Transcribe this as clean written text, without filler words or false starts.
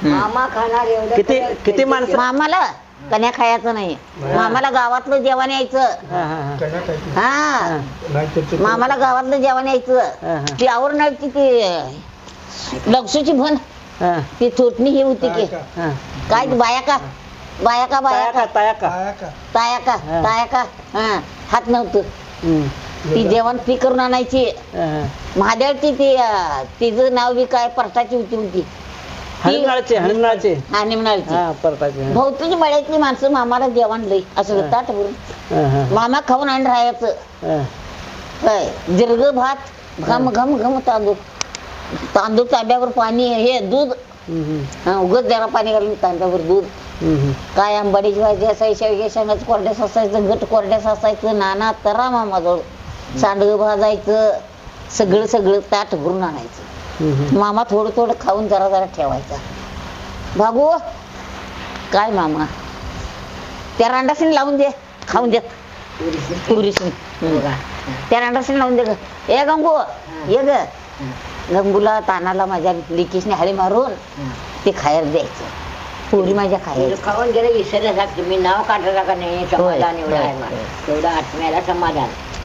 मामा खाणार एवढं किती किती माणसं? मामाला कन्या खायचं नाही, मामाला गावातलं जेवण यायचं. हा मामाला गावातलं जेवण यायचं. ती आवरणाची ती लक्षूची भन ती थोटणी ही होती की काय बायाका बायाका बायाका तायाका तायाका तायाका हा हात नव्हतं. ती जेवण ती करून आणायची. महादेवची ती तिचं नाव बी काय परताची होती हरिणाळचे हरिणाळचे हा निमणाळची बहुतेक मळ्यातली माणसं मामाला जेवण लई असं ताट भरून मामा खाऊन आणि राहायचं. काय दीर्घ भात घम घम घम तांदूळ तांदूळ तांब्यावर पाणी हे दूध उगत जरा पाणी घालून तांब्यावर दूध. काय आंबाडीची भाजी असायची शेवग्या शेंगाचं कोरड्यास असायचं घट कोरड्यास असायचं नाना तरा मामाजवळ सांडगं भाजायचं सगळं सगळं ताट भरून आणायचं. मामा थोडं थोडं खाऊन जरा जरा ठेवायचा. भागू काय मामा त्या रांडासीन लावून दे खाऊन देत पुरीसून त्या रांडासीन लावून दे ग ए गंगू ये ग. गंगूला तानाला माझ्या लिकीसने हळी मारून ते खायला द्यायचं. पुरी माझ्या खायला खाऊन गेलं विसरलं तुम्ही नाव काढलं का नाही समाधान एवढं आहे मला एवढं आत्म्याला समाधान.